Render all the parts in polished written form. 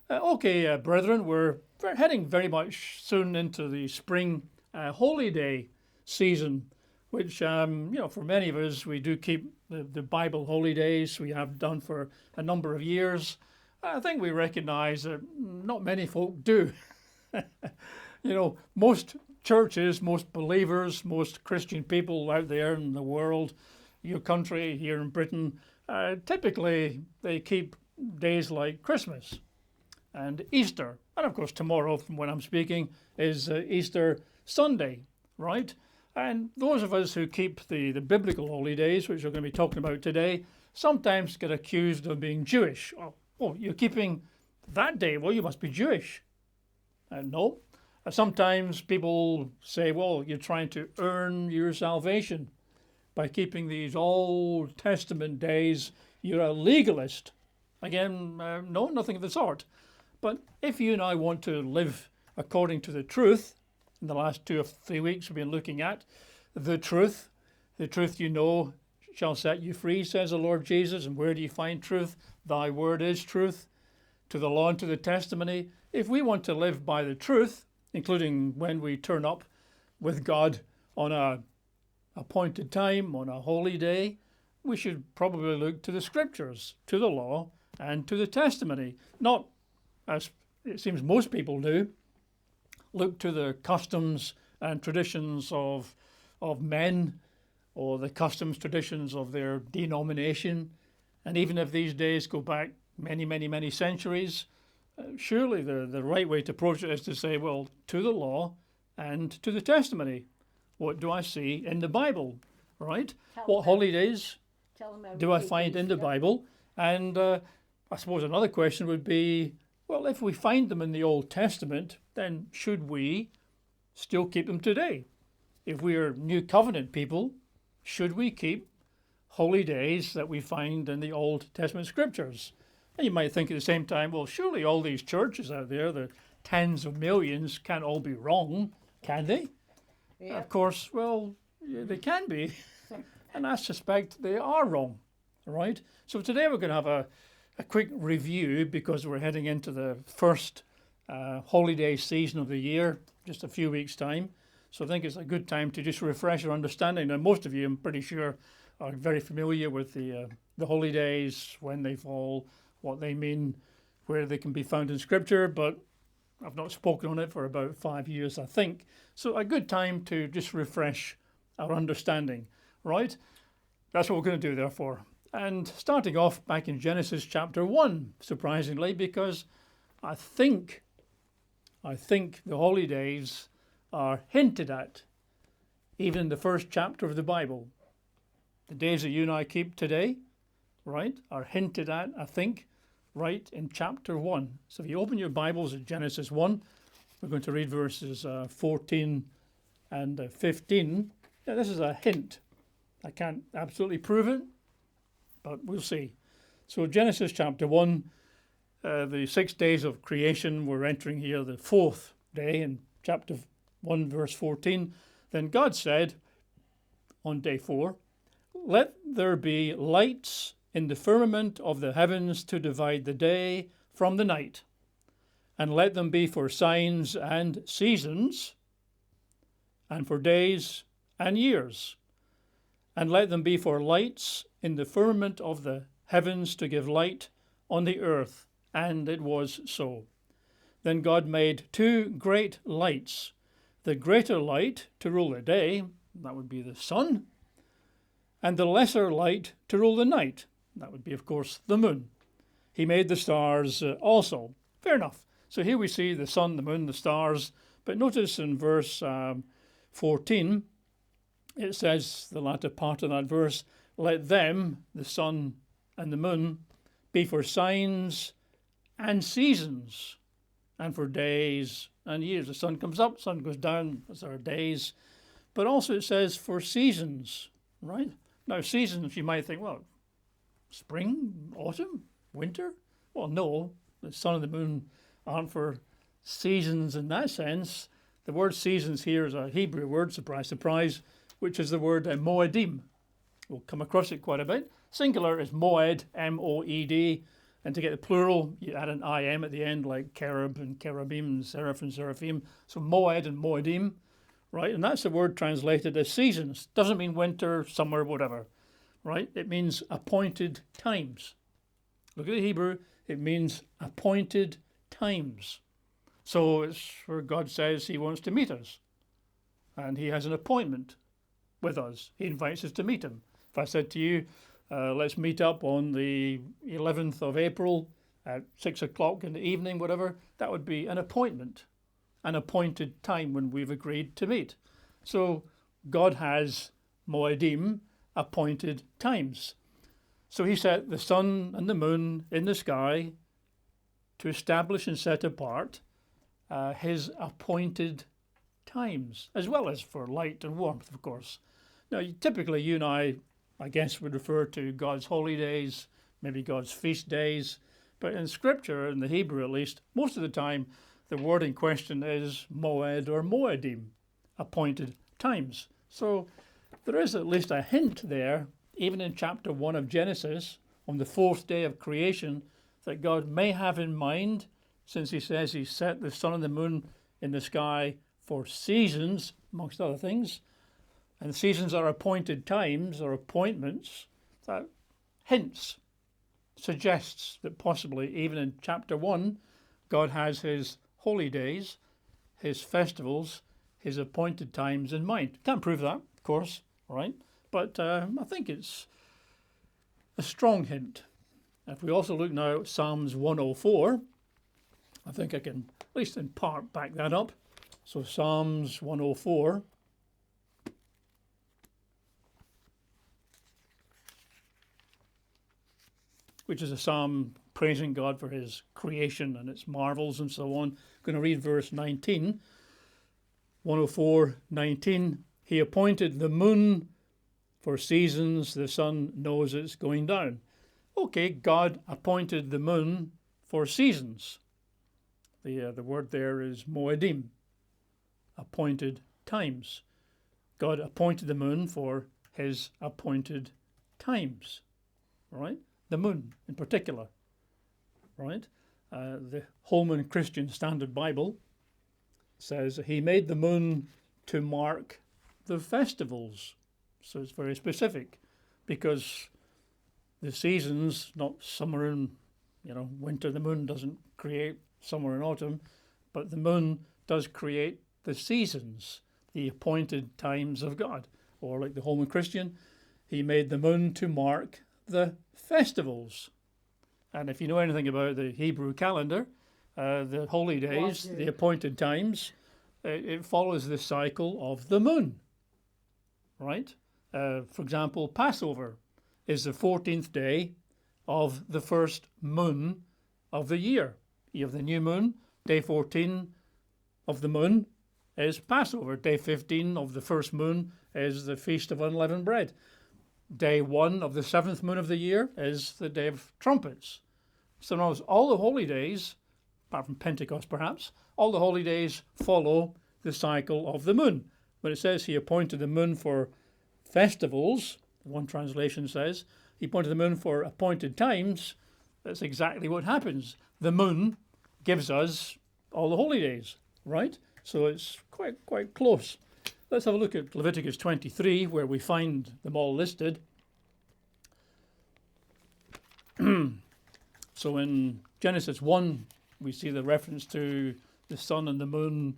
Brethren, we're heading very much soon into the spring holy day season, which, for many of us, we do keep the Bible holy days. We have done for a number of years. I think we recognize that not many folk do. Most churches, most believers, most Christian people out there in the world, your country, here in Britain, typically they keep days like Christmas and Easter. And of course, tomorrow, from when I'm speaking, is Easter Sunday, right? And those of us who keep the biblical holy days, which we're going to be talking about today, sometimes get accused of being Jewish. Oh, you're keeping that day? Well, you must be Jewish. No. Sometimes people say, well, you're trying to earn your salvation by keeping these Old Testament days. You're a legalist. Again, no, nothing of the sort. But if you and I want to live according to the truth, in the last 2 or 3 weeks we've been looking at the truth you know shall set you free, says the Lord Jesus. And where do you find truth? Thy word is truth. To the law and to the testimony. If we want to live by the truth, including when we turn up with God on a appointed time, on a holy day, we should probably look to the scriptures, to the law and to the testimony. Not, as it seems most people do, look to the customs and traditions of men, or the customs, traditions of their denomination. And even if these days go back many, many, many centuries, surely the right way to approach it is to say, well, to the law and to the testimony. What do I see in the Bible, right? What holidays do I find in the Bible? And I suppose another question would be, well, if we find them in the Old Testament, then should we still keep them today? If we are New Covenant people, should we keep holy days that we find in the Old Testament scriptures? And you might think at the same time, well, surely all these churches out there, the tens of millions, can't all be wrong, can they? Yeah. Of course, well, they can be. And I suspect they are wrong, right? So today we're going to have a quick review, because we're heading into the first holiday season of the year, just a few weeks' time. So I think it's a good time to just refresh our understanding. Now, most of you, I'm pretty sure, are very familiar with the holidays, when they fall, what they mean, where they can be found in Scripture, but I've not spoken on it for about 5 years, I think. So a good time to just refresh our understanding, right? That's what we're going to do, therefore. And starting off back in Genesis chapter 1, surprisingly, because I think the holidays are hinted at even in the first chapter of the Bible. The days that you and I keep today, right, are hinted at, I think, right in chapter 1. So if you open your Bibles at Genesis 1, we're going to read verses 14 and 15. Now, this is a hint. I can't absolutely prove it, but we'll see. So Genesis chapter 1, the 6 days of creation, we're entering here the 4th day in chapter 1, verse 14. Then God said on day 4, let there be lights in the firmament of the heavens to divide the day from the night, and let them be for signs and seasons, and for days and years, and let them be for lights in the firmament of the heavens to give light on the earth. And it was so. Then God made 2 great lights, the greater light to rule the day, that would be the sun, and the lesser light to rule the night, that would be, of course, the moon. He made the stars also. Fair enough. So here we see the sun, the moon, the stars, but notice in verse 14, it says, the latter part of that verse, let them, the sun and the moon, be for signs and seasons, and for days and years. The sun comes up, sun goes down, those are days. But also it says for seasons, right? Now, seasons, you might think, well, spring, autumn, winter? Well, no, the sun and the moon aren't for seasons in that sense. The word seasons here is a Hebrew word, surprise, surprise, which is the word moedim. We'll come across it quite a bit. Singular is moed, M-O-E-D, And to get the plural, you add an im at the end, like cherub and cherubim and seraph and seraphim. So moed and moedim, right? And that's the word translated as seasons. Doesn't mean winter, summer, whatever, right? It means appointed times. Look at the Hebrew. It means appointed times. So it's where God says he wants to meet us. And he has an appointment with us. He invites us to meet him. If I said to you, let's meet up on the 11th of April at 6 o'clock in the evening, whatever, that would be an appointment, an appointed time when we've agreed to meet. So God has moedim, appointed times. So he set the sun and the moon in the sky to establish and set apart his appointed times, as well as for light and warmth, of course. Now, typically you and I guess, would refer to God's holy days, maybe God's feast days. But in Scripture, in the Hebrew at least, most of the time, the word in question is moed or moedim, appointed times. So there is at least a hint there, even in chapter 1 of Genesis, on the fourth day of creation, that God may have in mind, since he says he set the sun and the moon in the sky for seasons, amongst other things, and seasons are appointed times or appointments, that hints, suggests that possibly even in chapter 1, God has his holy days, his festivals, his appointed times in mind. Can't prove that, of course, right? But I think it's a strong hint. If we also look now at Psalms 104, I think I can, at least in part, back that up. So Psalms 104. Which is a psalm praising God for his creation and its marvels and so on. I'm going to read verse 19. 104:19. He appointed the moon for seasons, the sun knows it's going down. Okay, God appointed the moon for seasons. The word there is moedim, appointed times. God appointed the moon for his appointed times, all right? The moon in particular, right? The Holman Christian Standard Bible says he made the moon to mark the festivals. So it's very specific because the seasons, not summer and winter, the moon doesn't create summer and autumn, but the moon does create the seasons, the appointed times of God. Or like the Holman Christian, he made the moon to mark the festivals. And if you know anything about the Hebrew calendar, the holy days, the appointed times, it follows the cycle of the moon, right? For example, Passover is the 14th day of the first moon of the year. You have the new moon, day 14 of the moon is Passover. Day 15 of the first moon is the Feast of Unleavened Bread. Day 1 of the 7th moon of the year is the Day of Trumpets. So notice all the holy days, apart from Pentecost perhaps, all the holy days follow the cycle of the moon. When it says he appointed the moon for festivals, one translation says, he appointed the moon for appointed times, that's exactly what happens. The moon gives us all the holy days, right? So it's quite close. Let's have a look at Leviticus 23, where we find them all listed. So in Genesis 1, we see the reference to the sun and the moon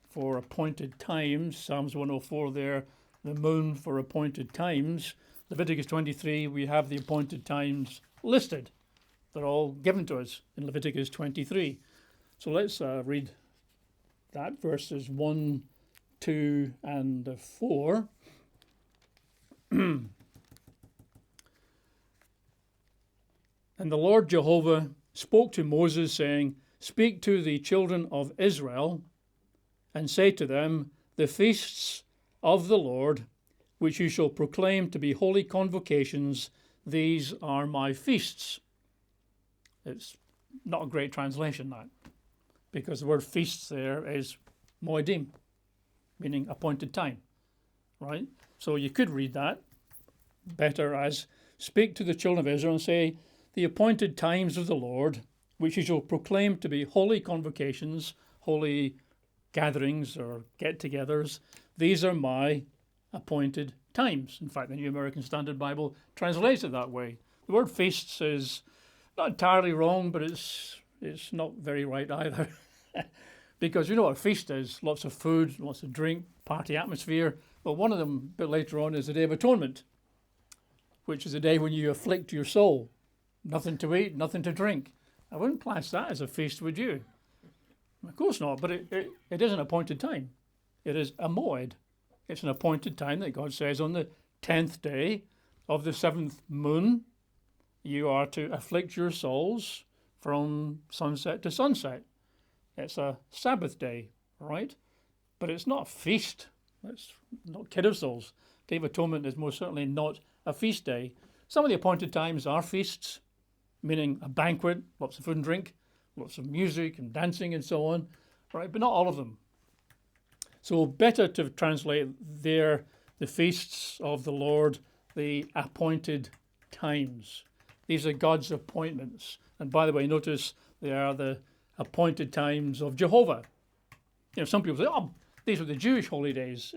for appointed times. Psalms 104 there, the moon for appointed times. Leviticus 23, we have the appointed times listed. They're all given to us in Leviticus 23. So let's read that, verses 1, 2 and 4. And the Lord Jehovah spoke to Moses, saying, Speak to the children of Israel, and say to them, The feasts of the Lord, which you shall proclaim to be holy convocations, these are my feasts. It's not a great translation, that, because the word feasts there is moedim, meaning appointed time, right? So you could read that better as, Speak to the children of Israel and say, the appointed times of the Lord, which you shall proclaim to be holy convocations, holy gatherings or get-togethers. These are my appointed times. In fact, the New American Standard Bible translates it that way. The word feasts is not entirely wrong, but it's not very right either. Because you know what a feast is, lots of food, lots of drink, party atmosphere. Well, one of them a bit later on is the Day of Atonement, which is the day when you afflict your soul. Nothing to eat, nothing to drink. I wouldn't class that as a feast, would you? Of course not, but it is an appointed time. It is a moed. It's an appointed time that God says on the 10th day of the 7th moon, you are to afflict your souls from sunset to sunset. It's a Sabbath day, right? But it's not a feast. Let's not kid ourselves. Day of Atonement is most certainly not a feast day. Some of the appointed times are feasts, meaning a banquet, lots of food and drink, lots of music and dancing and so on, right? But not all of them. So better to translate there the feasts of the Lord, the appointed times. These are God's appointments. And by the way, notice they are the appointed times of Jehovah. You know, some people say, oh, these are the Jewish holy days.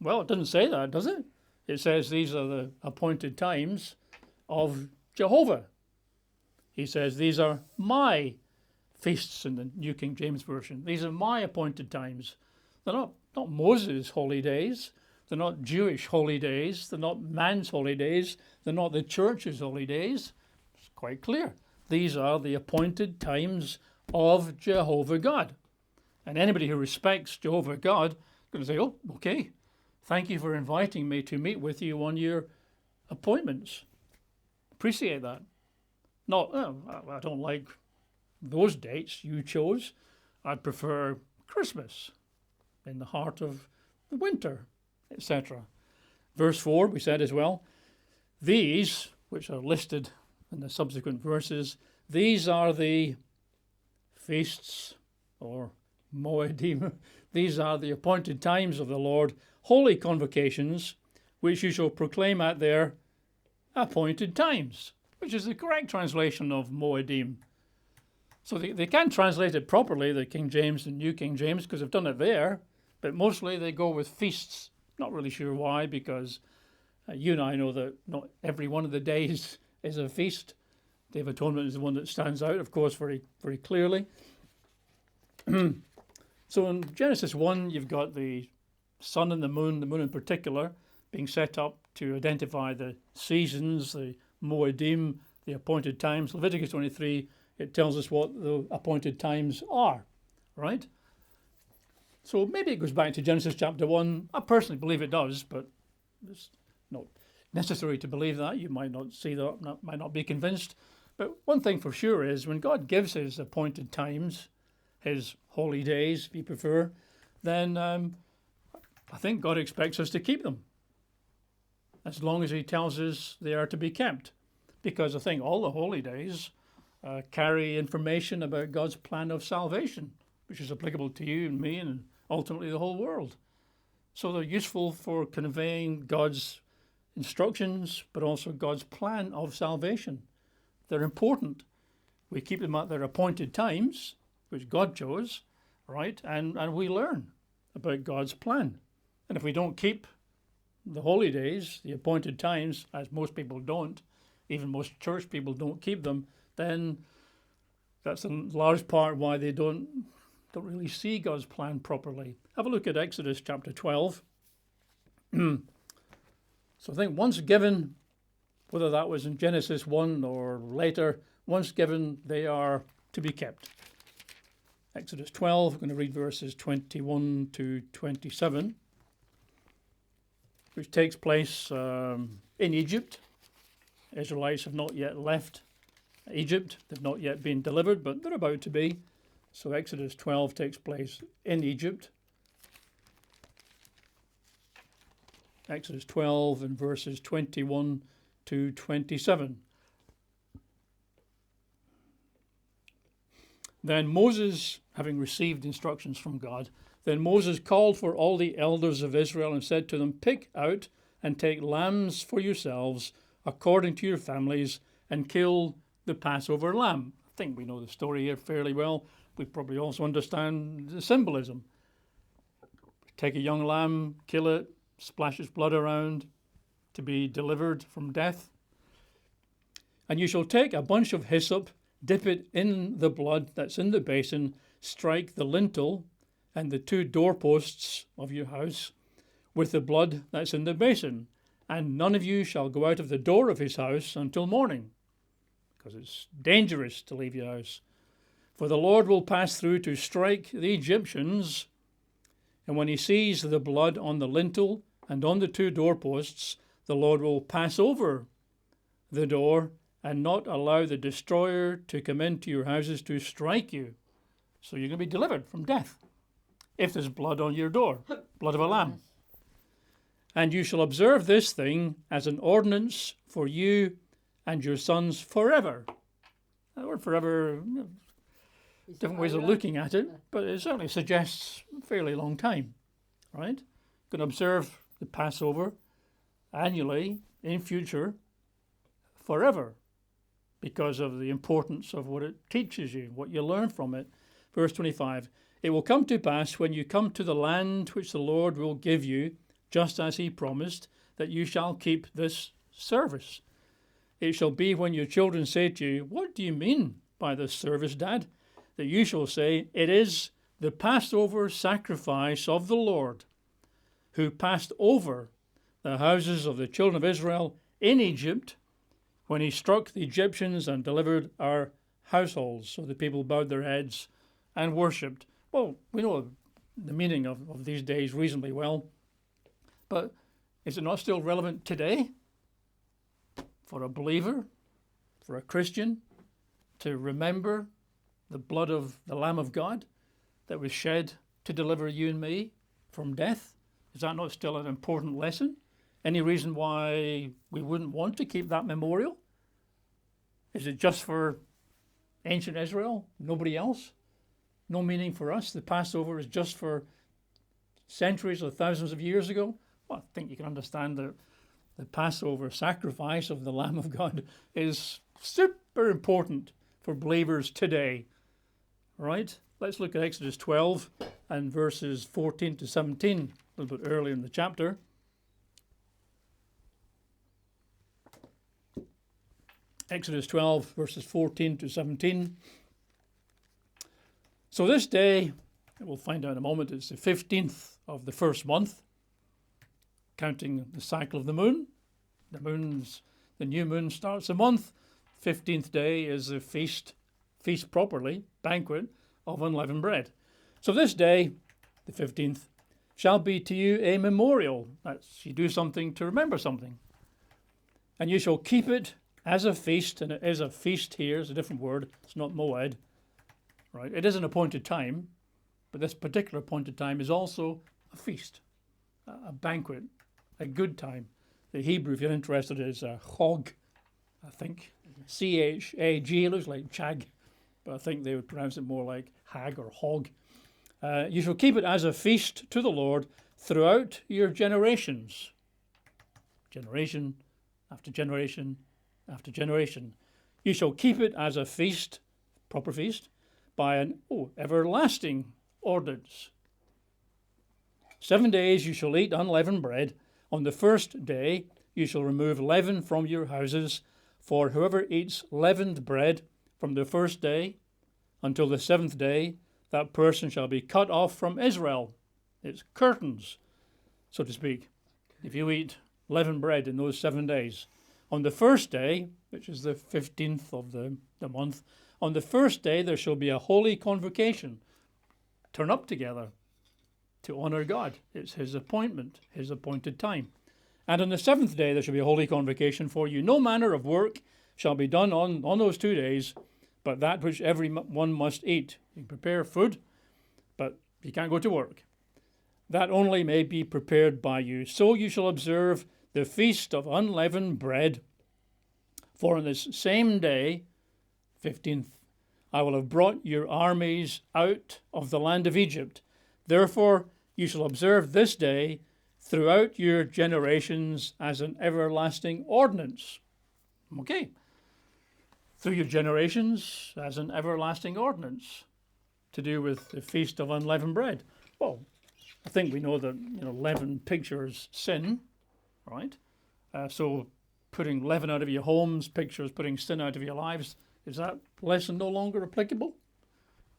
Well, it doesn't say that, does it? It says these are the appointed times of Jehovah. He says these are my feasts in the New King James Version. These are my appointed times. They're not Moses' holy days. They're not Jewish holy days. They're not man's holy days. They're not the church's holy days. It's quite clear. These are the appointed times of Jehovah God. And anybody who respects Jehovah God is going to say, oh, okay, thank you for inviting me to meet with you on your appointments. Appreciate that. Not, oh, I don't like those dates you chose. I'd prefer Christmas in the heart of the winter, etc. Verse 4, we said as well, these, which are listed in the subsequent verses, these are the feasts or moedim. These are the appointed times of the Lord, holy convocations, which you shall proclaim at their appointed times, which is the correct translation of moedim. So they can translate it properly, the King James and New King James, because they've done it there, but mostly they go with feasts. Not really sure why, because you and I know that not every one of the days is a feast. Day of Atonement is the one that stands out, of course, very, very clearly. So in Genesis 1, you've got the sun and the moon in particular, being set up to identify the seasons, the moedim, the appointed times. Leviticus 23, it tells us what the appointed times are, right? So maybe it goes back to Genesis chapter 1. I personally believe it does, but it's not necessary to believe that. You might not see that, might not be convinced. But one thing for sure is when God gives his appointed times, his holy days, if you prefer, then I think God expects us to keep them as long as he tells us they are to be kept. Because I think all the holy days carry information about God's plan of salvation, which is applicable to you and me and ultimately the whole world. So they're useful for conveying God's instructions, but also God's plan of salvation. They're important. We keep them at their appointed times, which God chose, right? And we learn about God's plan. And if we don't keep the holy days, the appointed times, as most people don't, even most church people don't keep them, then that's in large part why they don't really see God's plan properly. Have a look at Exodus chapter 12. So I think once given, whether that was in Genesis 1 or later, once given, they are to be kept. Exodus 12, we're going to read verses 21 to 27, which takes place in Egypt. Israelites have not yet left Egypt. They've not yet been delivered, but they're about to be. So Exodus 12 takes place in Egypt. Exodus 12 and verses 21 to 27. Then Moses, having received instructions from God, then Moses called for all the elders of Israel and said to them, pick out and take lambs for yourselves according to your families, and kill the Passover lamb. I think we know the story here fairly well. We probably also understand the symbolism. Take a young lamb, kill it, splash its blood around to be delivered from death. And you shall take a bunch of hyssop, dip it in the blood that's in the basin, strike the lintel and the 2 doorposts of your house with the blood that's in the basin, and none of you shall go out of the door of his house until morning, because it's dangerous to leave your house. For the Lord will pass through to strike the Egyptians, and when he sees the blood on the lintel and on the 2 doorposts, the Lord will pass over the door and not allow the destroyer to come into your houses to strike you. So you're going to be delivered from death if there's blood on your door, blood of a lamb. And you shall observe this thing as an ordinance for you and your sons forever. That word forever, different ways of looking at it, but it certainly suggests a fairly long time, right? You can observe the Passover annually in future forever because of the importance of what it teaches you, what you learn from it. Verse 25, it will come to pass when you come to the land which the Lord will give you, just as he promised, that you shall keep this service. It shall be when your children say to you, what do you mean by this service, Dad? That you shall say, it is the Passover sacrifice of the Lord, who passed over the houses of the children of Israel in Egypt when he struck the Egyptians and delivered our households. So the people bowed their heads and worshipped. Well, we know the meaning of these days reasonably well, but is it not still relevant today for a believer, for a Christian, to remember the blood of the Lamb of God that was shed to deliver you and me from death? Is that not still an important lesson? Any reason why we wouldn't want to keep that memorial? Is it just for ancient Israel, nobody else? No meaning for us? The Passover is just for centuries or thousands of years ago? Well, I think you can understand that the Passover sacrifice of the Lamb of God is super important for believers today. Right? Let's look at Exodus 12 and verses 14 to 17, a little bit earlier in the chapter. Exodus 12, verses 14 to 17. So this day, we'll find out in a moment, it's the 15th of the first month, counting the cycle of the moon. The new moon starts a month. 15th day is a feast properly, banquet of unleavened bread. So this day, the 15th, shall be to you a memorial. That's, you do something to remember something. And you shall keep it as a feast, and it is a feast here, it's a different word, it's not moed, right? It is an appointed time, but this particular appointed time is also a feast, a banquet, a good time. The Hebrew, if you're interested, is a chog, I think. C-H-A-G, it looks like chag, but I think they would pronounce it more like hag or hog. You shall keep it as a feast to the Lord throughout your generations. Generation after generation after generation. You shall keep it as a feast, proper feast, by an everlasting ordinance. 7 days you shall eat unleavened bread. On the first day you shall remove leaven from your houses, for whoever eats leavened bread from the first day until the 7th day, that person shall be cut off from Israel. It's curtains, so to speak, if you eat leavened bread in those 7 days. On the first day, which is the 15th of the month, on the first day there shall be a holy convocation. Turn up together to honour God. It's his appointment, his appointed time. And on the 7th day there shall be a holy convocation for you. No manner of work shall be done on those 2 days, but that which every one must eat. You can prepare food, but you can't go to work. That only may be prepared by you. So you shall observe the feast of unleavened bread. For on this same day, 15th, I will have brought your armies out of the land of Egypt. Therefore you shall observe this day throughout your generations as an everlasting ordinance. Okay. through your generations as an everlasting ordinance to do with the Feast of Unleavened Bread. Well, I think we know that leaven pictures sin, right? So putting leaven out of your homes pictures putting sin out of your lives. Is that lesson no longer applicable?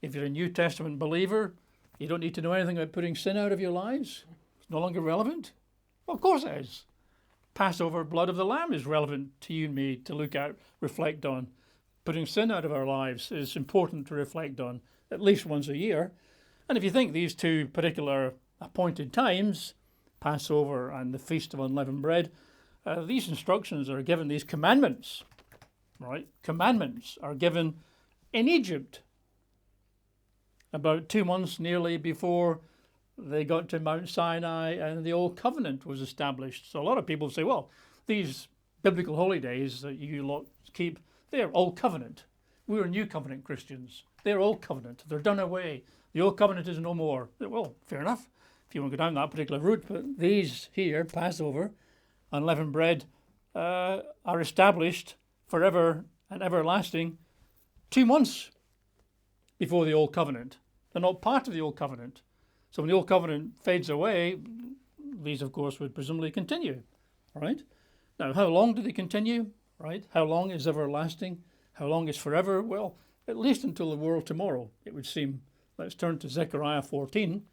If you're a New Testament believer, you don't need to know anything about putting sin out of your lives? It's no longer relevant? Well, of course it is. Passover, blood of the Lamb, is relevant to you and me to look at, reflect on. Putting sin out of our lives is important to reflect on at least once a year. And if you think these two particular appointed times, Passover and the Feast of Unleavened Bread, these instructions are given, these commandments, right? Commandments are given in Egypt about 2 months nearly before they got to Mount Sinai and the Old Covenant was established. So a lot of people say, well, these biblical holidays that you lot keep, they're Old Covenant. We're New Covenant Christians. They're Old Covenant. They're done away. The Old Covenant is no more. Well, fair enough, if you want to go down that particular route. But these here, Passover, unleavened bread, are established forever and everlasting 2 months before the Old Covenant. They're not part of the Old Covenant. So when the Old Covenant fades away, these, of course, would presumably continue, right? Now, how long do they continue, right? How long is everlasting? How long is forever? Well, at least until the world tomorrow, it would seem. Let's turn to Zechariah 14.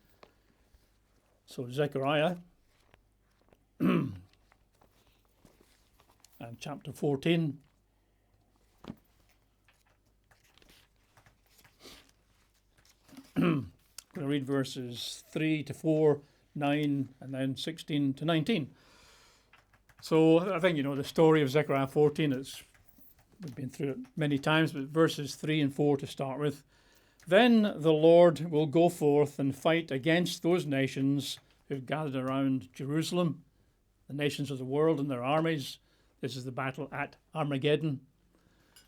So Zechariah and chapter 14. I'm going to read verses 3 to 4, 9, and then 16 to 19. So I think you know the story of Zechariah 14. We've been through it many times, but verses 3 and 4 to start with. Then the Lord will go forth and fight against those nations who've gathered around Jerusalem, the nations of the world and their armies. This is the battle at Armageddon.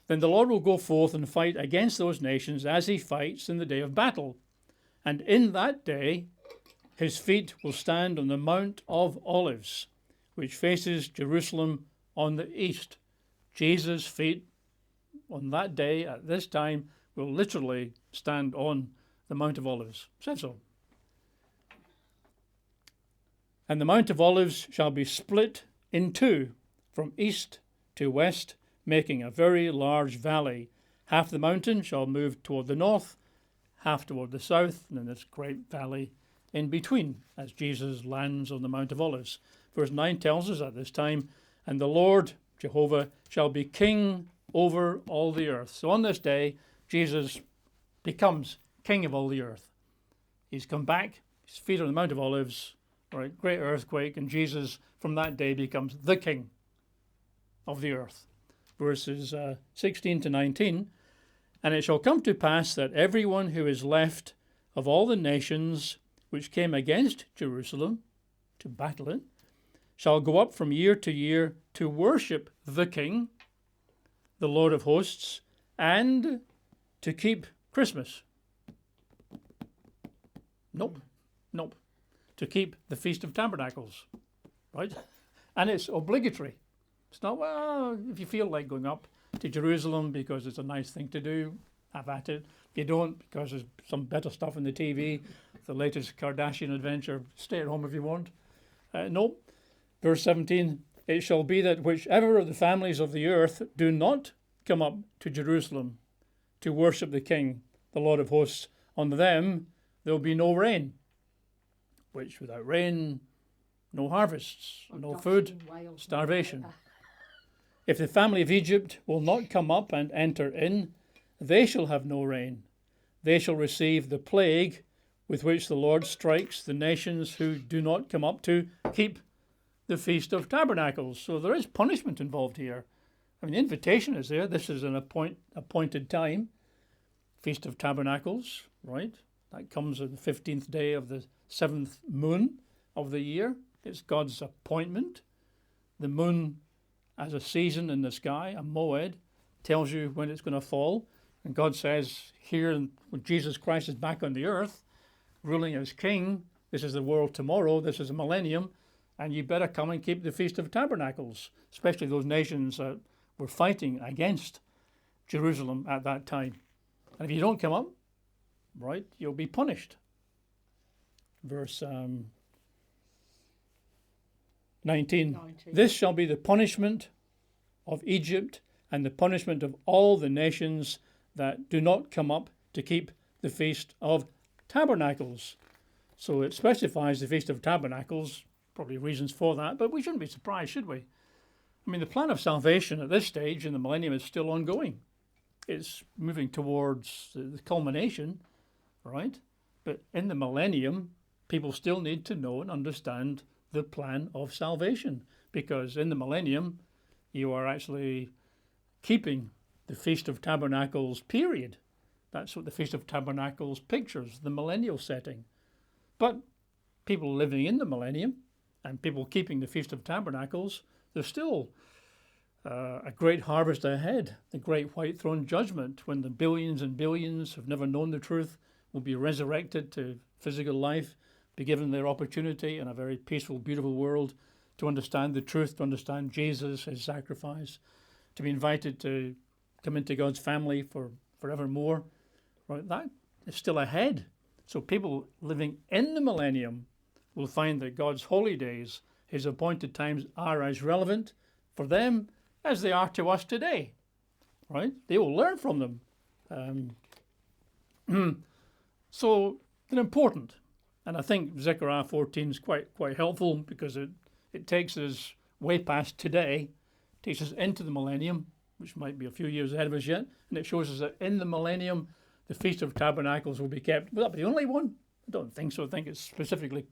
Then the Lord will go forth and fight against those nations as he fights in the day of battle. And in that day, his feet will stand on the Mount of Olives, which faces Jerusalem on the east. Jesus' feet on that day, at this time, will literally stand on the Mount of Olives. Said so. And the Mount of Olives shall be split in two from east to west, making a very large valley. Half the mountain shall move toward the north, half toward the south, and then this great valley in between as Jesus lands on the Mount of Olives. Verse 9 tells us at this time, and the Lord, Jehovah, shall be king over all the earth. So on this day, Jesus becomes king of all the earth. He's come back, his feet on the Mount of Olives, right, great earthquake, and Jesus from that day becomes the king of the earth. Verses 16 to 19, and it shall come to pass that everyone who is left of all the nations which came against Jerusalem to battle it shall go up from year to year to worship the King, the Lord of hosts, and to keep Christmas. Nope. To keep the Feast of Tabernacles, right? And it's obligatory. It's not, well, if you feel like going up to Jerusalem because it's a nice thing to do, have at it. If you don't, because there's some better stuff on the TV, the latest Kardashian adventure, stay at home if you want. No. Verse 17, it shall be that whichever of the families of the earth do not come up to Jerusalem to worship the King, the Lord of hosts, on them there will be no rain. Which without rain, no harvests, no food, starvation. If the family of Egypt will not come up and enter in, they shall have no rain. They shall receive the plague with which the Lord strikes the nations who do not come up to keep the Feast of Tabernacles. So there is punishment involved here. I mean, the invitation is there. This is an appointed time. Feast of Tabernacles, right? That comes on the 15th day of the 7th moon of the year. It's God's appointment. The moon as a season in the sky, a moed, tells you when it's going to fall. And God says here, when Jesus Christ is back on the earth, ruling as king, this is the world tomorrow, this is a millennium, and you better come and keep the Feast of Tabernacles, especially those nations that were fighting against Jerusalem at that time. And if you don't come up, right, you'll be punished. Verse 19. This shall be the punishment of Egypt and the punishment of all the nations that do not come up to keep the Feast of Tabernacles. So it specifies the Feast of Tabernacles, probably reasons for that, but we shouldn't be surprised, should we? I mean, the plan of salvation at this stage in the millennium is still ongoing. It's moving towards the culmination, right? But in the millennium, people still need to know and understand the plan of salvation, because in the millennium, you are actually keeping the Feast of Tabernacles, period. That's what the Feast of Tabernacles pictures, the millennial setting. But people living in the millennium and people keeping the Feast of Tabernacles, there's still a great harvest ahead, the great white throne judgment, when the billions and billions who've never known the truth will be resurrected to physical life, be given their opportunity in a very peaceful, beautiful world to understand the truth, to understand Jesus, his sacrifice, to be invited to come into God's family for forevermore. Right, that is still ahead. So people living in the millennium will find that God's holy days, his appointed times, are as relevant for them as they are to us today. Right? They will learn from them. So they're important. And I think Zechariah 14 is quite helpful, because it takes us way past today, takes us into the millennium, which might be a few years ahead of us yet, and it shows us that in the millennium, the Feast of Tabernacles will be kept. Will that be the only one? I don't think so. I think it's specifically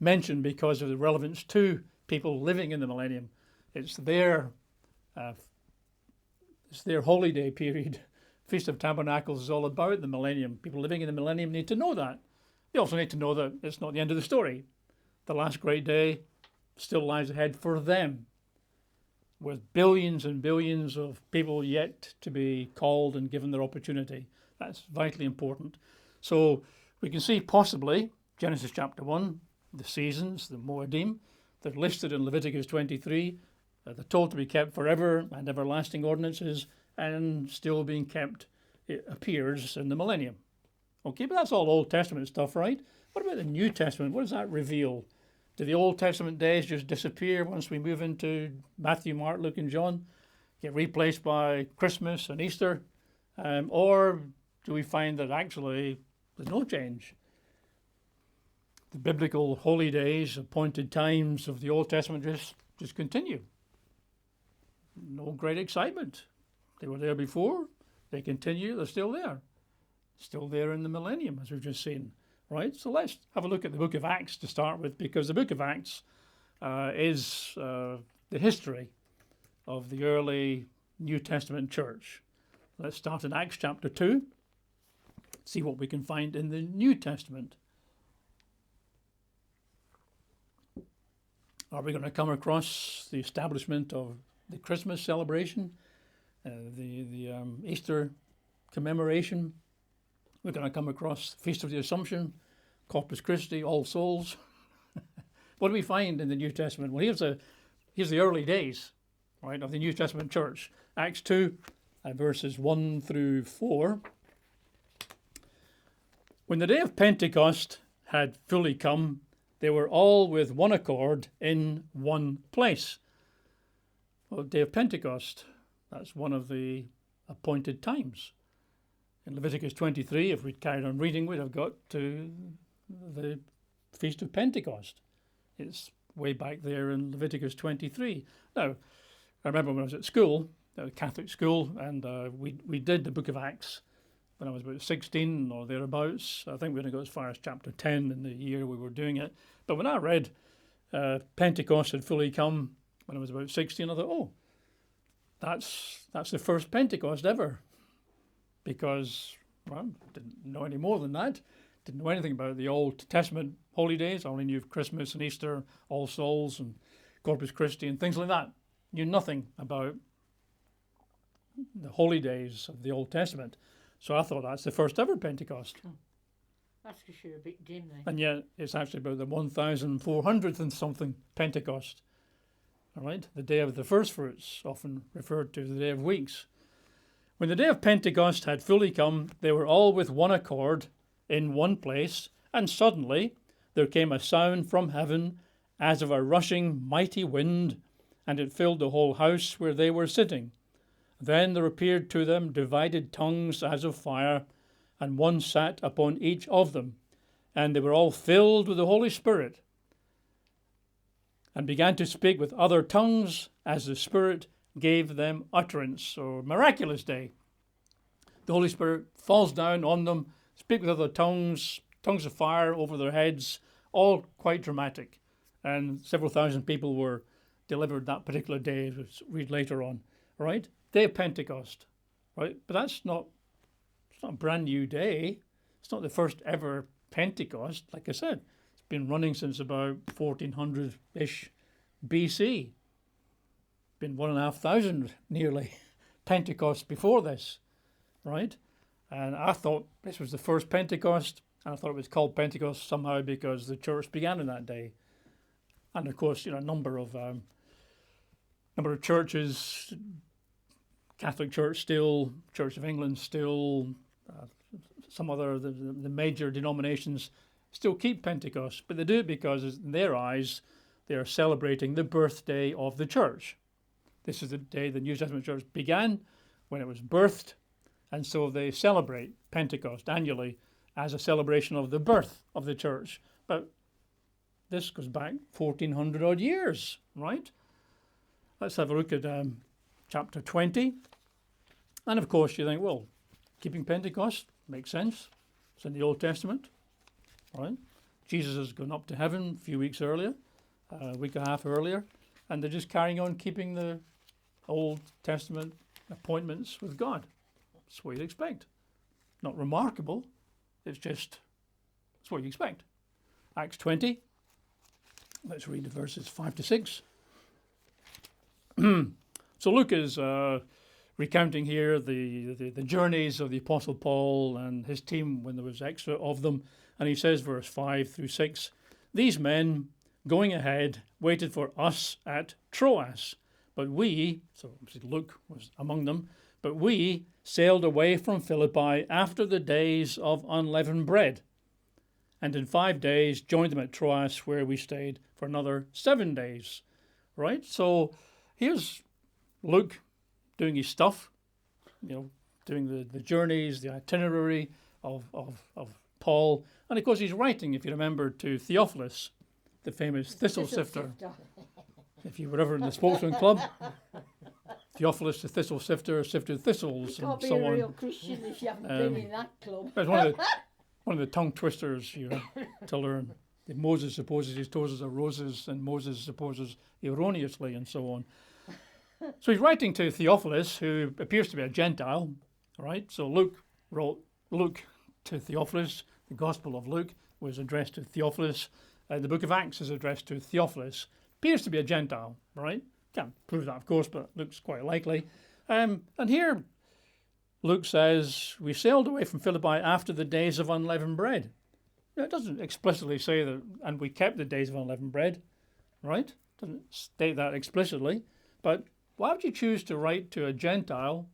mentioned because of the relevance to people living in the millennium. It's their holy day period. Feast of Tabernacles is all about the millennium. People living in the millennium need to know that. They also need to know that it's not the end of the story. The last great day still lies ahead for them, with billions and billions of people yet to be called and given their opportunity. That's vitally important. So we can see possibly Genesis chapter 1, the seasons, the Moedim, they're listed in Leviticus 23. They're told to be kept forever and everlasting ordinances, and still being kept, it appears, in the millennium. Okay, but that's all Old Testament stuff, right? What about the New Testament? What does that reveal? Do the Old Testament days just disappear once we move into Matthew, Mark, Luke, and John, get replaced by Christmas and Easter? Or do we find that actually there's no change? The biblical holy days, appointed times of the Old Testament just continue. No great excitement. They were there before, they continue, they're still there. Still there in the millennium, as we've just seen. Right, so let's have a look at the book of Acts to start with, because the book of Acts is the history of the early New Testament church. Let's start in Acts chapter 2, see what we can find in the New Testament. Are we going to come across the establishment of the Christmas celebration, the Easter commemoration? We're going to come across the Feast of the Assumption, Corpus Christi, All Souls. What do we find in the New Testament? Well, here's the early days, right, of the New Testament church. Acts 2, verses 1 through 4. When the day of Pentecost had fully come, they were all with one accord in one place. Well, the day of Pentecost, that's one of the appointed times. In Leviticus 23, if we'd carried on reading, we'd have got to the Feast of Pentecost. It's way back there in Leviticus 23. Now, I remember when I was at school, Catholic school, and we did the book of Acts when I was about 16 or thereabouts. I think we only got as far as chapter 10 in the year we were doing it. But when I read Pentecost had fully come when I was about 16, I thought, oh, that's the first Pentecost ever. Because, well, didn't know any more than that. Didn't know anything about the Old Testament holy days. I only knew of Christmas and Easter, All Souls and Corpus Christi and things like that. Knew nothing about the holy days of the Old Testament. So I thought that's the first ever Pentecost. That's because you're a bit dim then. And yet it's actually about the 1400th and something Pentecost. All right, the day of the first fruits, often referred to as the day of weeks. When the day of Pentecost had fully come, they were all with one accord in one place, and suddenly there came a sound from heaven as of a rushing mighty wind, and it filled the whole house where they were sitting. Then there appeared to them divided tongues as of fire, and one sat upon each of them. And they were all filled with the Holy Spirit, and began to speak with other tongues as the Spirit gave them utterance. So, miraculous day. The Holy Spirit falls down on them, speak with other tongues, tongues of fire over their heads, all quite dramatic. And several thousand people were delivered that particular day, as we'll read later on, right? Day of Pentecost, right? But it's not a brand new day. It's not the first ever Pentecost. Like I said, it's been running since about 1400-ish BC. Been 1,500 nearly Pentecosts before this, right? And I thought this was the first Pentecost, and I thought it was called Pentecost somehow because the church began on that day. And of course, a number of churches, Catholic Church still, Church of England still, some other the major denominations still keep Pentecost, but they do it because in their eyes they are celebrating the birthday of the church. This is the day the New Testament church began, when it was birthed, and so they celebrate Pentecost annually as a celebration of the birth of the church. But this goes back 1,400 odd years, right? Let's have a look at chapter 20. And of course you think, well, keeping Pentecost makes sense. It's in the Old Testament, right? Jesus has gone up to heaven a few weeks earlier, a week and a half earlier, and they're just carrying on keeping the Old Testament appointments with God. That's what you'd expect. Not remarkable. It's just, that's what you expect. Acts 20. Let's read the verses 5 to 6. So Luke is recounting here the journeys of the Apostle Paul and his team when there was extra of them. And he says, verse 5 through 6, "These men, going ahead, waited for us at Troas. But we," so Luke was among them, "but we sailed away from Philippi after the days of unleavened bread, and in 5 days joined them at Troas, where we stayed for another 7 days." Right? So here's Luke doing his stuff, doing the journeys, the itinerary of Paul. And of course he's writing, if you remember, to Theophilus, the famous thistle sifter. If you were ever in the Spokesman Club, Theophilus the thistle sifter sifted thistles and so on. You can't be a real Christian if you haven't been in that club. It's one of the tongue twisters, to learn. That Moses supposes his toes are roses, and Moses supposes erroneously, and so on. So he's writing to Theophilus, who appears to be a Gentile, right? So Luke wrote Luke to Theophilus. The Gospel of Luke was addressed to Theophilus. The book of Acts is addressed to Theophilus. Appears to be a Gentile, right? Can't prove that, of course, but looks quite likely. And here Luke says, "We sailed away from Philippi after the days of unleavened bread." It doesn't explicitly say that, and we kept the days of unleavened bread, right? Doesn't state that explicitly. But why would you choose to write to a Gentile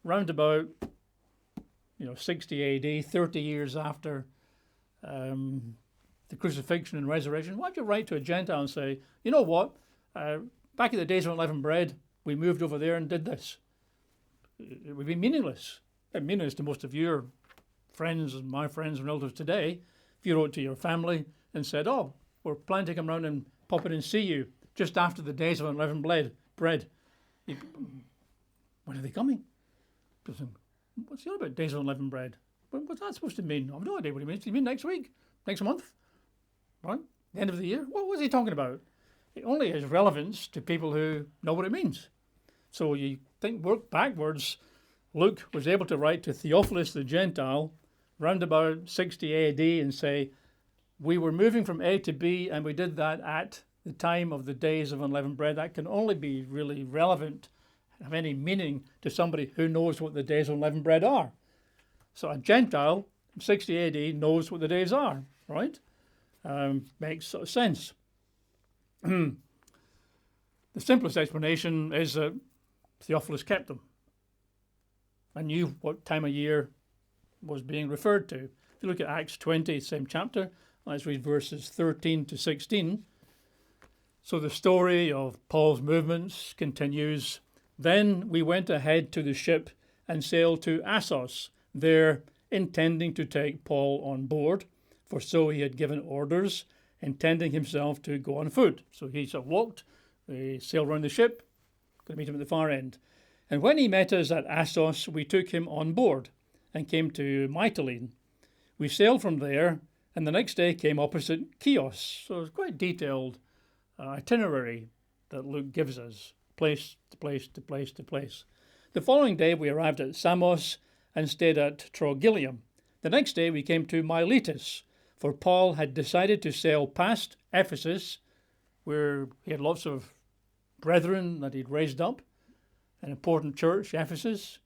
round about 60 AD, 30 years after the crucifixion and resurrection? Why would you write to a Gentile and say, you know what, back in the days of unleavened bread, we moved over there and did this? It would be meaningless. It's meaningless to most of your friends and my friends and relatives today. If you wrote to your family and said, "Oh, we're planning to come round and pop in and see you just after the days of unleavened bread," when are they coming? What's the other about days of unleavened bread? What's that supposed to mean? I have no idea what it means. Do you mean next week? Next month? Right? The end of the year? What was he talking about? It only has relevance to people who know what it means. So you work backwards. Luke was able to write to Theophilus the Gentile round about 60 AD and say, we were moving from A to B, and we did that at the time of the days of unleavened bread. That can only be really relevant, have any meaning to somebody who knows what the days of unleavened bread are. So a Gentile from 60 AD knows what the days are, right? Makes sort of sense. The simplest explanation is that Theophilus kept them. and knew what time of year was being referred to. If you look at Acts 20, same chapter, let's read verses 13 to 16. So the story of Paul's movements continues. Then we went ahead to the ship and sailed to Assos, there intending to take Paul on board, for so he had given orders, intending himself to go on foot. So he sort of walked, they sailed around the ship, going to meet him at the far end. And when he met us at Assos, we took him on board and came to Mytilene. We sailed from there, and the next day came opposite Chios. So it's quite detailed itinerary that Luke gives us, place to place to place to place. The following day we arrived at Samos and stayed at Trogyllium. The next day we came to Miletus, for Paul had decided to sail past Ephesus, where he had lots of brethren that he'd raised up, an important church, Ephesus,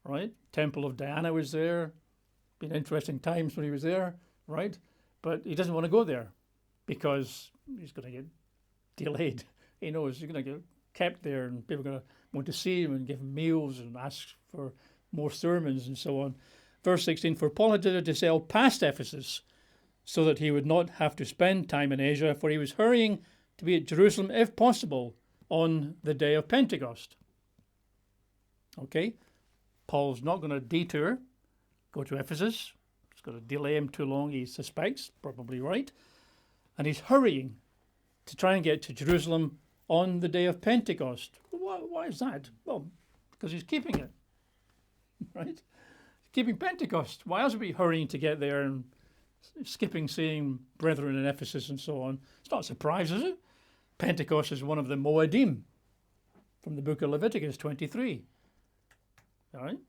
right? Temple of Diana was there. Been interesting times when he was there, right? But he doesn't want to go there because he's going to get delayed. He knows he's going to get kept there and people are going to want to see him and give him meals and ask for more sermons and so on. Verse 16, for Paul had decided to sail past Ephesus so that he would not have to spend time in Asia, for he was hurrying to be at Jerusalem, if possible, on the day of Pentecost. Okay, Paul's not going to detour, go to Ephesus. It's going to delay him too long, he suspects, probably right. And he's hurrying to try and get to Jerusalem on the day of Pentecost. Why is that? Well, because he's keeping it, right? Keeping Pentecost. Why else would he be hurrying to get there and skipping seeing brethren in Ephesus and so on? It's not a surprise, is it? Pentecost is one of the Moedim from the book of Leviticus 23. All right?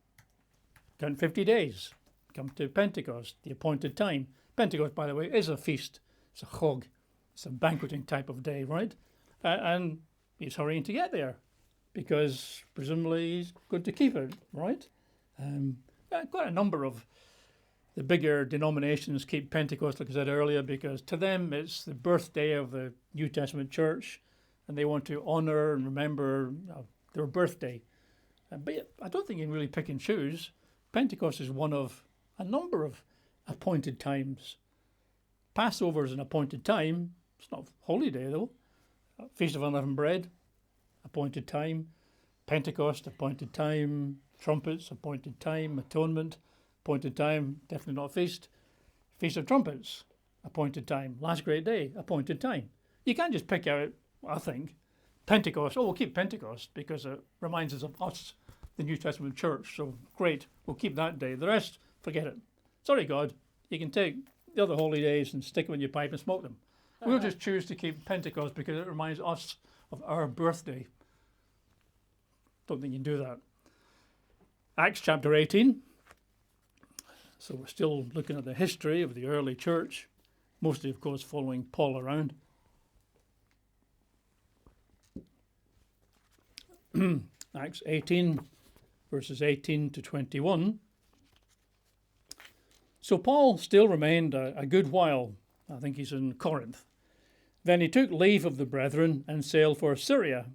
Count 50 days. Come to Pentecost, the appointed time. Pentecost, by the way, is a feast. It's a chog. It's a banqueting type of day, right? And he's hurrying to get there because presumably he's going to keep it, right? Quite a number of the bigger denominations keep Pentecost, like I said earlier, because to them it's the birthday of the New Testament church and they want to honour and remember their birthday. But I don't think you can really pick and choose. Pentecost is one of a number of appointed times. Passover is an appointed time. It's not holy day though. Feast of Unleavened Bread, appointed time. Pentecost, appointed time. Trumpets, appointed time. Atonement, appointed time. Definitely not feast. Feast of Trumpets, appointed time. Last Great Day, appointed time. You can't just pick out, I think, Pentecost. Oh, we'll keep Pentecost because it reminds us of us, the New Testament church. So great, we'll keep that day. The rest, forget it. Sorry, God, you can take the other holy days and stick them in your pipe and smoke them. We'll just choose to keep Pentecost because it reminds us of our birthday. Don't think you can do that. Acts chapter 18. So we're still looking at the history of the early church, mostly, of course, following Paul around. Acts 18, verses 18 to 21. So Paul still remained a good while. I think he's in Corinth. Then he took leave of the brethren and sailed for Syria,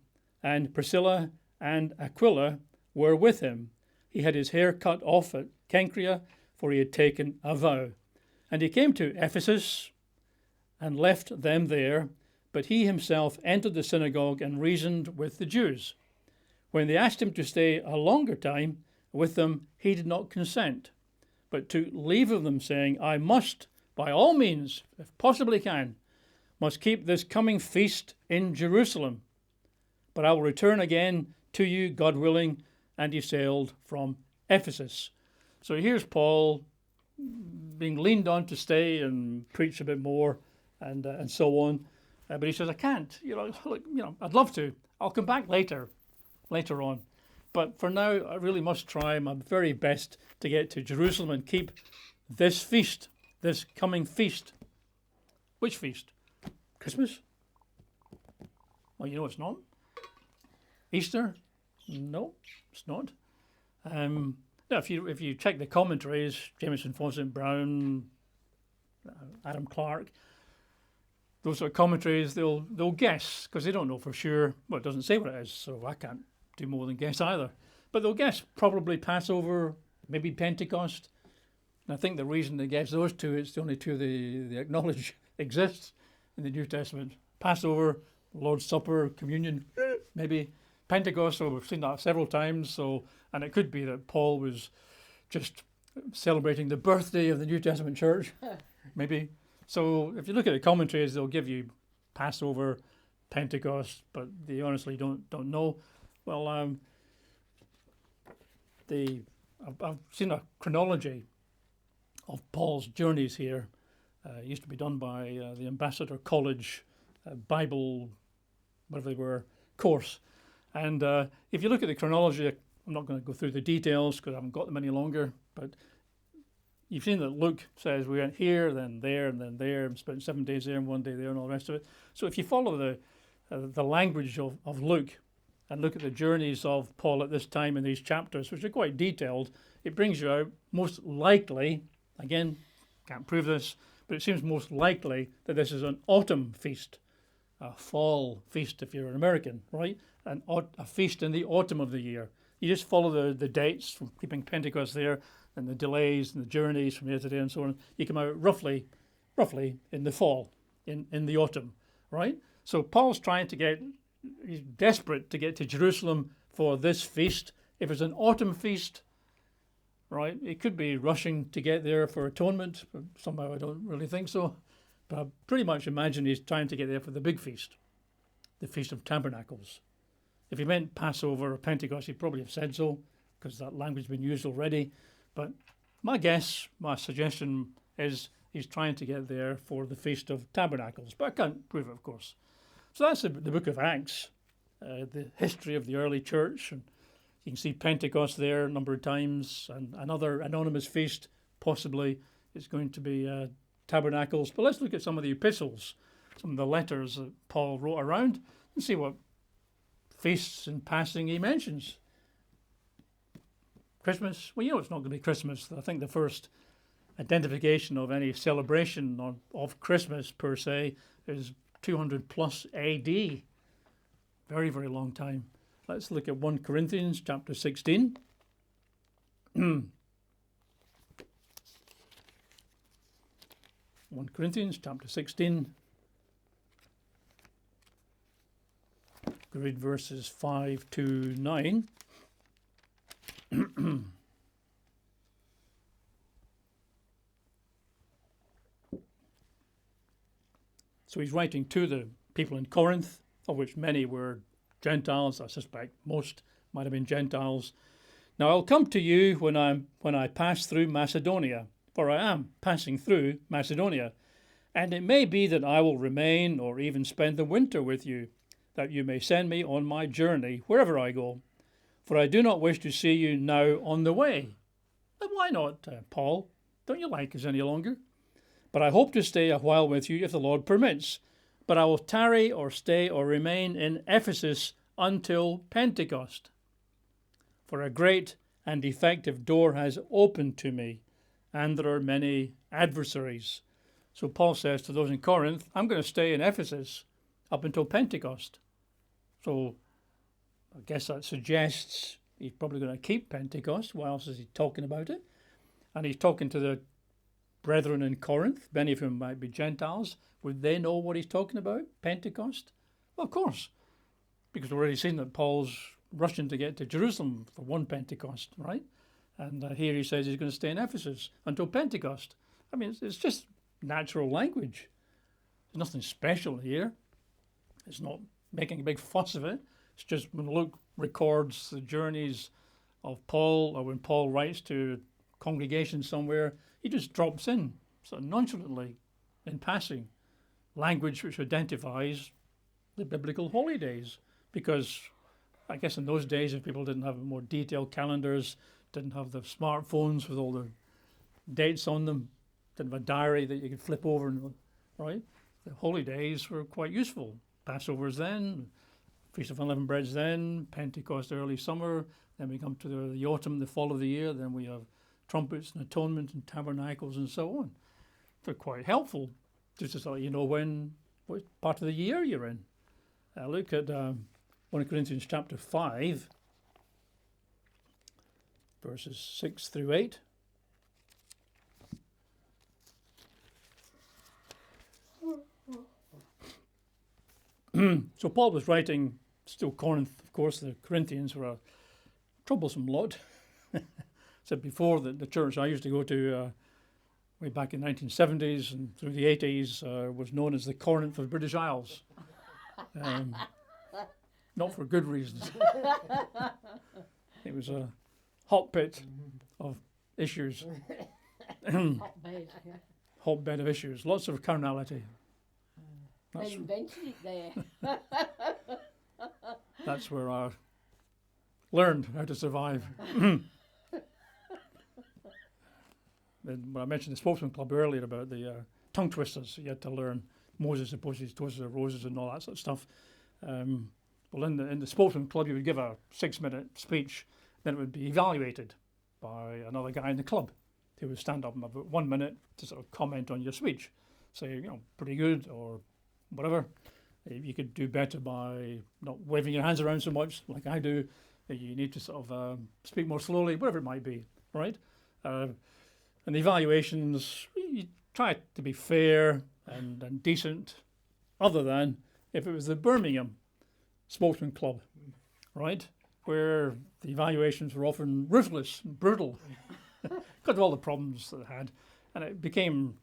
and Priscilla and Aquila were with him. He had his hair cut off at Cenchrea, for he had taken a vow. And he came to Ephesus and left them there, but he himself entered the synagogue and reasoned with the Jews. When they asked him to stay a longer time with them, he did not consent, but took leave of them, saying, I must, by all means, if possibly can, must keep this coming feast in Jerusalem. But I will return again to you, God willing. And he sailed from Ephesus. So here's Paul being leaned on to stay and preach a bit more and so on. But he says, I can't. Look, I'd love to. I'll come back later on. But for now, I really must try my very best to get to Jerusalem and keep this feast, this coming feast. Which feast? Christmas? Well, it's not. Easter? No, it's not. If you check the commentaries, Jameson, Fawcett, Brown, Adam Clark, those sort of commentaries, they'll guess because they don't know for sure. Well, it doesn't say what it is, so I can't do more than guess either. But they'll guess probably Passover, maybe Pentecost. And I think the reason they guess those two, it's the only two they acknowledge exist in the New Testament. Passover, Lord's Supper, communion, maybe Pentecost. So we've seen that several times. So, and it could be that Paul was just celebrating the birthday of the New Testament church, maybe. So if you look at the commentaries, they'll give you Passover, Pentecost, but they honestly don't know. Well, I've seen a chronology of Paul's journeys here. It used to be done by the Ambassador College Bible, whatever they were, course. And if you look at the chronology, I'm not going to go through the details because I haven't got them any longer, but you've seen that Luke says we went here, then there, and then there, and spent 7 days there and 1 day there and all the rest of it. So if you follow the language of Luke and look at the journeys of Paul at this time in these chapters, which are quite detailed, it brings you out most likely, again, can't prove this, but it seems most likely that this is an autumn feast, a fall feast if you're an American, right? A feast in the autumn of the year. You just follow the dates from keeping Pentecost there and the delays and the journeys from here to there and so on. You come out roughly in the fall, in the autumn, right? So Paul's he's desperate to get to Jerusalem for this feast. If it's an autumn feast, right, it could be rushing to get there for atonement, but somehow I don't really think so. But I pretty much imagine he's trying to get there for the big feast, the Feast of Tabernacles. If he meant Passover or Pentecost, he'd probably have said so, because that language has been used already. But my suggestion is he's trying to get there for the Feast of Tabernacles. But I can't prove it, of course. So that's the book of Acts, the history of the early church. And you can see Pentecost there a number of times, and another anonymous feast possibly is going to be Tabernacles. But let's look at some of the epistles, some of the letters that Paul wrote around, and see what feasts in passing he mentions. Christmas, well, it's not going to be Christmas. I think the first identification of any celebration of Christmas per se is 200 plus AD. Very, very long time. Let's look at 1 Corinthians chapter 16. 1 Corinthians chapter 16. Read verses 5 to 9. So he's writing to the people in Corinth, of which many were Gentiles. I suspect most might have been Gentiles. Now I'll come to you when I pass through Macedonia, for I am passing through Macedonia, and it may be that I will remain or even spend the winter with you, that you may send me on my journey wherever I go. For I do not wish to see you now on the way. But why not, Paul? Don't you like us any longer? But I hope to stay a while with you if the Lord permits. But I will tarry or stay or remain in Ephesus until Pentecost. For a great and effective door has opened to me, and there are many adversaries. So Paul says to those in Corinth, I'm going to stay in Ephesus up until Pentecost. So I guess that suggests he's probably going to keep Pentecost. Why else is he talking about it? And he's talking to the brethren in Corinth, many of whom might be Gentiles. Would they know what he's talking about, Pentecost? Well, of course, because we've already seen that Paul's rushing to get to Jerusalem for one Pentecost, right? And here he says he's going to stay in Ephesus until Pentecost. I mean, it's just natural language. There's nothing special here. It's not making a big fuss of it. It's just when Luke records the journeys of Paul, or when Paul writes to a congregation somewhere, he just drops in, sort of nonchalantly, in passing, language which identifies the biblical holy days. Because I guess in those days, if people didn't have more detailed calendars, didn't have the smartphones with all the dates on them, didn't have a diary that you could flip over, right? The holy days were quite useful. Passover's then, Feast of Unleavened Bread's then, Pentecost early summer, then we come to the autumn, the fall of the year, then we have trumpets and atonement and tabernacles and so on. They're quite helpful, just to let you know what part of the year you're in. Look at 1 Corinthians chapter 5. verses 6 through 8. So Paul was writing, still Corinth, of course. The Corinthians were a troublesome lot. Said before that the church I used to go to way back in the 1970s and through the 80s was known as the Corinth of British Isles. Not for good reasons. It was a hotbed of issues. Hotbed, yeah. Hotbed of issues. Lots of carnality. They invented it there. That's where I learned how to survive. When I mentioned the Spokesman Club earlier about the tongue twisters, you had to learn Moses opposes toasts of roses and all that sort of stuff. Well, in the Spokesman Club, you would give a 6-minute speech, then it would be evaluated by another guy in the club who would stand up in about 1 minute to sort of comment on your speech. Say, pretty good or whatever. You could do better by not waving your hands around so much like I do. You need to sort of speak more slowly, whatever it might be, right? And the evaluations, you try to be fair and decent, other than if it was the Birmingham Spokesman Club, right? Where the evaluations were often ruthless and brutal because of all the problems that they had. And it became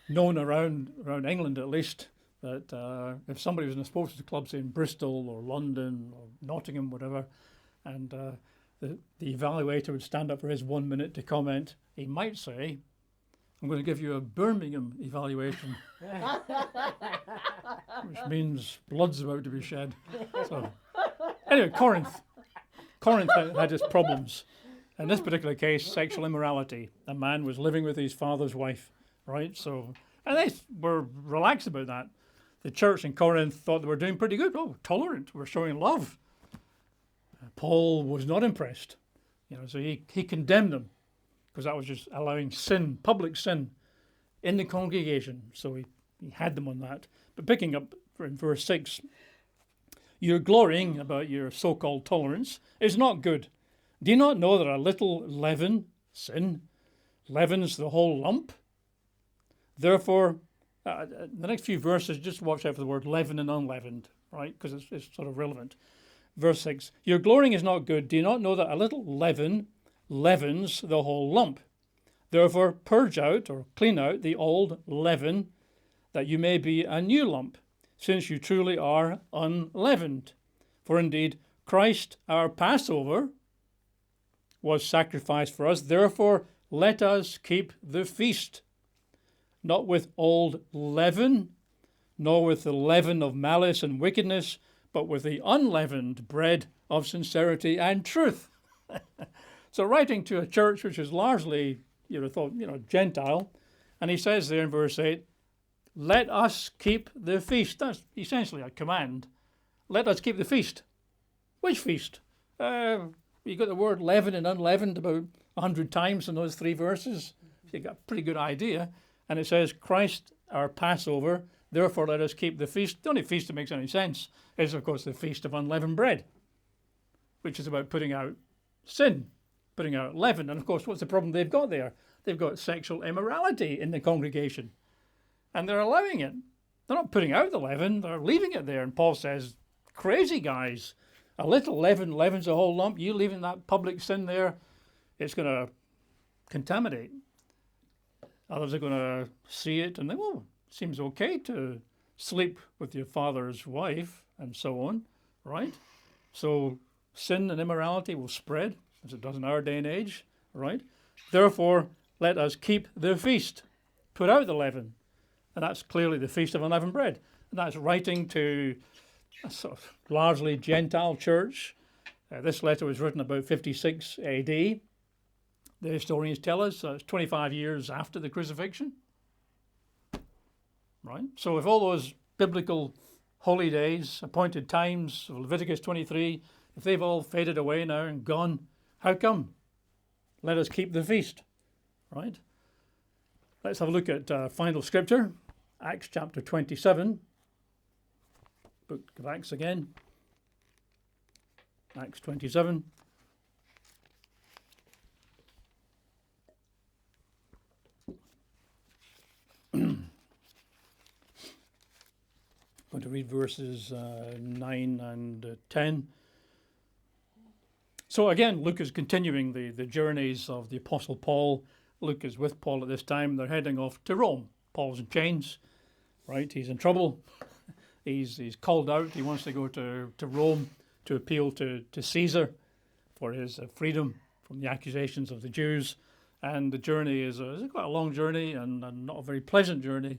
known around England at least that if somebody was in a Spokesman Club, say in Bristol or London or Nottingham, whatever, and the evaluator would stand up for his 1 minute to comment, he might say, I'm going to give you a Birmingham evaluation, which means blood's about to be shed. So, anyway, Corinth had its problems. In this particular case, sexual immorality. A man was living with his father's wife, right? So, and they were relaxed about that. The church in Corinth thought they were doing pretty good. Oh, tolerant, we're showing love. Paul was not impressed, so he condemned them because that was just allowing sin, public sin, in the congregation. So he had them on that. But picking up in verse 6, your glorying about your so-called tolerance is not good. Do you not know that a little leaven, sin, leavens the whole lump? Therefore, the next few verses, just watch out for the word leaven and unleavened, right? Because it's sort of relevant. Verse 6, your glorying is not good. Do you not know that a little leaven leavens the whole lump? Therefore, purge out or clean out the old leaven, that you may be a new lump, since you truly are unleavened. For indeed, Christ, our Passover, was sacrificed for us. Therefore, let us keep the feast, not with old leaven, nor with the leaven of malice and wickedness, but with the unleavened bread of sincerity and truth. So writing to a church which is largely, Gentile, and he says there in verse 8, let us keep the feast. That's essentially a command. Let us keep the feast. Which feast? You got the word leaven and unleavened about 100 times in those 3 verses. So you got a pretty good idea. And it says, Christ, our Passover, therefore let us keep the feast. The only feast that makes any sense is, of course, the Feast of Unleavened Bread, which is about putting out sin, putting out leaven. And, of course, what's the problem they've got there? They've got sexual immorality in the congregation, and they're allowing it. They're not putting out the leaven, they're leaving it there. And Paul says, crazy guys, a little leaven leavens a whole lump. You leaving that public sin there, it's going to contaminate. Others are going to see it and think, well, it seems okay to sleep with your father's wife and so on, right? So sin and immorality will spread, as it does in our day and age, right? Therefore, let us keep the feast, put out the leaven. And that's clearly the Feast of Unleavened Bread. And that's writing to a sort of largely Gentile church. This letter was written about 56 AD. The historians tell us it's 25 years after the crucifixion. Right? So if all those biblical holy days, appointed times of Leviticus 23, if they've all faded away now and gone, how come? Let us keep the feast. Right? Let's have a look at final scripture, Acts chapter 27. Book of Acts again. Acts 27. going to read verses 9 and 10. So again, Luke is continuing the journeys of the Apostle Paul. Luke is with Paul at this time. They're heading off to Rome. Paul's in chains, right? He's in trouble. He's called out. He wants to go to Rome to appeal to Caesar for his freedom from the accusations of the Jews. And the journey is quite a long journey and not a very pleasant journey,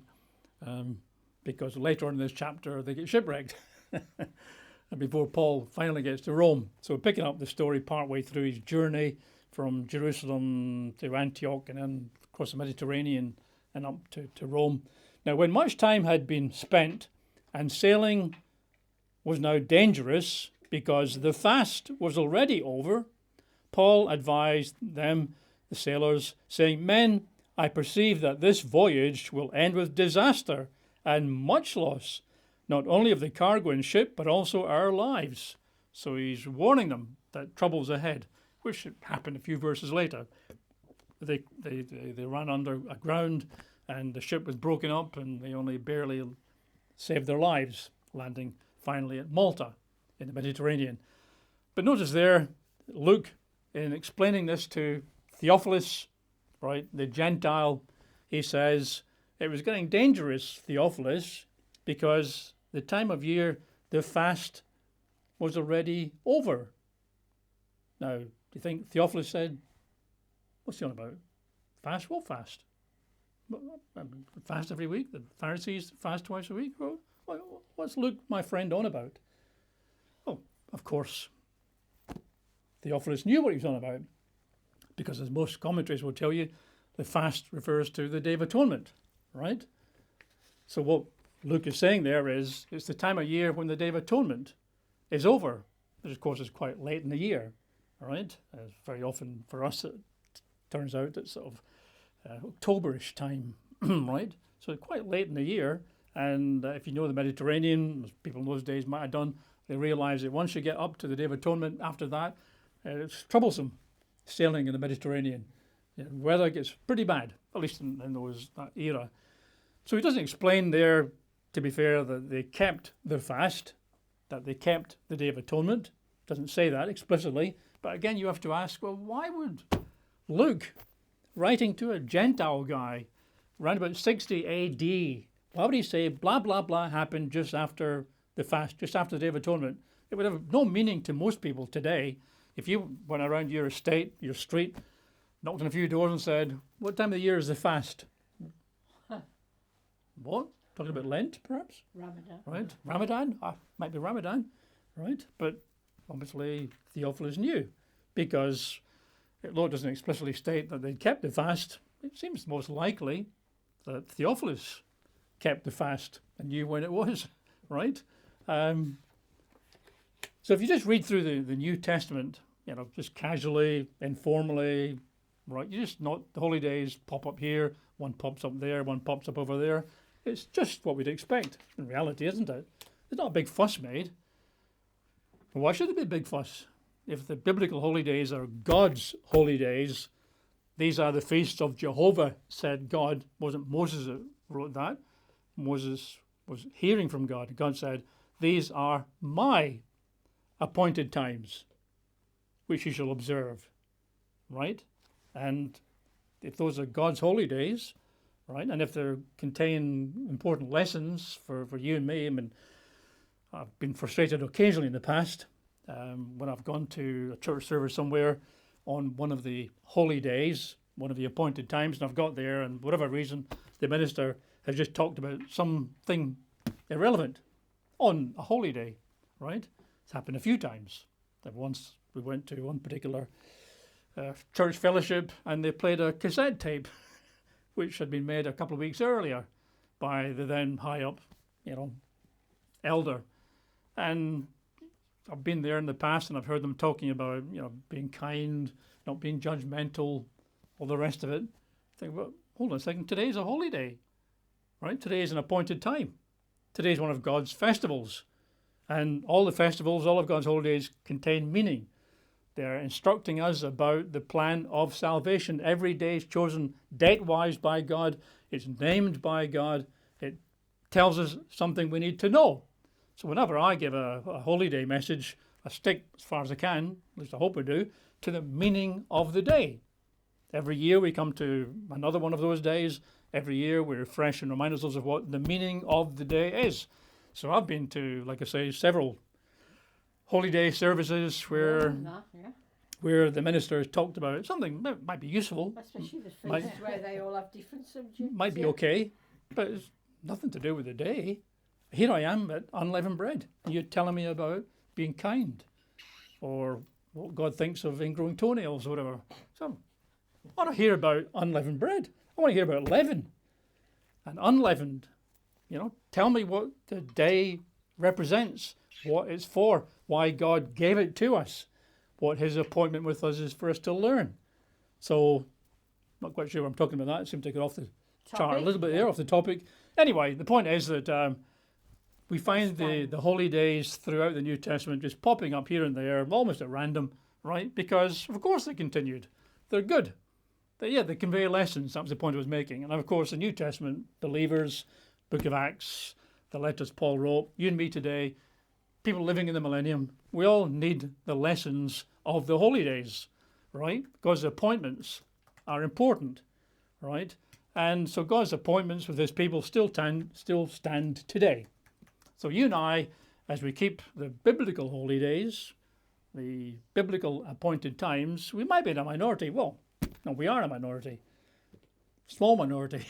because later on in this chapter they get shipwrecked and before Paul finally gets to Rome. So picking up the story partway through his journey from Jerusalem to Antioch and then across the Mediterranean and up to Rome. Now, when much time had been spent and sailing was now dangerous because the fast was already over, Paul advised them, the sailors, saying, "Men, I perceive that this voyage will end with disaster and much loss, not only of the cargo and ship, but also our lives." So he's warning them that trouble's ahead, which happened a few verses later. They ran aground and the ship was broken up and they only barely saved their lives, landing finally at Malta in the Mediterranean. But notice there, Luke, in explaining this to Theophilus, right, the Gentile, he says, it was getting dangerous, Theophilus, because the time of year, the fast was already over. Now, do you think Theophilus said, what's he on about? Fast? What fast? Fast every week? The Pharisees fast twice a week? Well, what's Luke, my friend, on about? Oh, of course, Theophilus knew what he was on about, because as most commentaries will tell you, the fast refers to the Day of Atonement, right? So what Luke is saying there is, it's the time of year when the Day of Atonement is over, which of course is quite late in the year, all right? Very often for us, it turns out it's sort of Octoberish time, right? So quite late in the year, and if you know the Mediterranean, as people in those days might have done, they realise that once you get up to the Day of Atonement, after that, it's troublesome sailing in the Mediterranean. Weather gets pretty bad, at least in that era. So he doesn't explain there, to be fair, that they kept their fast, that they kept the Day of Atonement. Doesn't say that explicitly. But again, you have to ask, well, why would Luke, writing to a Gentile guy around about 60 AD, why would he say blah, blah, blah happened just after the fast, just after the Day of Atonement? It would have no meaning to most people today. If you went around your estate, your street, knocked on a few doors and said, what time of the year is the fast? What? Talking about Lent, perhaps? Ramadan. Right? Ramadan? Might be Ramadan, right? But obviously Theophilus knew, because although it doesn't explicitly state that they kept the fast, it seems most likely that Theophilus kept the fast and knew when it was, right? So if you just read through the New Testament, just casually, informally, right, you just not the holy days pop up here, one pops up there, one pops up over there. It's just what we'd expect in reality, isn't it? There's not a big fuss made. Why should there be a big fuss? If the biblical holy days are God's holy days, these are the feasts of Jehovah, said God. Wasn't Moses that wrote that. Moses was hearing from God. God said, these are my appointed times, which you shall observe, right? And if those are God's holy days, right, and if they contain important lessons for you and me, I mean, I've been frustrated occasionally in the past when I've gone to a church service somewhere on one of the holy days, one of the appointed times, and I've got there, and for whatever reason, the minister has just talked about something irrelevant on a holy day, right? It's happened a few times. That once we went to one particular church fellowship and they played a cassette tape which had been made a couple of weeks earlier by the then high up, elder. And I've been there in the past and I've heard them talking about, being kind, not being judgmental, all the rest of it. I think, well, hold on a second, today's a holy day, right? Today is an appointed time. Today is one of God's festivals. And all the festivals, all of God's holidays contain meaning. They're instructing us about the plan of salvation. Every day is chosen date-wise by God. It's named by God. It tells us something we need to know So whenever I give a Holy Day message, I stick, as far as I can, at least I hope I do, to the meaning of the day. Every year we come to another one of those days. Every year we refresh and remind ourselves of what the meaning of the day is. So I've been to, like I say, several Holy Day services where the minister has talked about something that might be useful. Especially the feasts where they all have different subjects. Might be okay, but it's nothing to do with the day. Here I am at unleavened bread. You're telling me about being kind or what God thinks of ingrowing toenails or whatever. So I want to hear about unleavened bread. I want to hear about leaven and unleavened. Tell me what the day represents, what it's for, why God gave it to us, what his appointment with us is for us to learn. So, not quite sure what I'm talking about that. It seemed to get off the chart a little bit there, off the topic. Anyway, the point is that we find the holy days throughout the New Testament just popping up here and there, almost at random, right? Because, of course, they continued. They're good. They convey lessons. That was the point I was making. And, of course, the New Testament believers, Book of Acts, the letters Paul wrote, you and me today, people living in the millennium, we all need the lessons of the holy days, right? God's appointments are important, right? And so God's appointments with his people still stand today. So you and I, as we keep the biblical holy days, the biblical appointed times, we might be in a minority. Well, no, we are a minority. Small minority.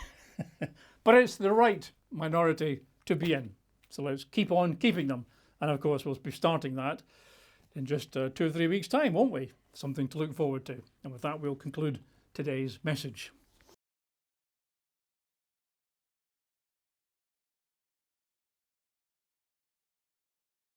But it's the right minority to be in. So let's keep on keeping them. And of course, we'll be starting that in just 2 or 3 weeks' time, won't we? Something to look forward to. And with that, we'll conclude today's message.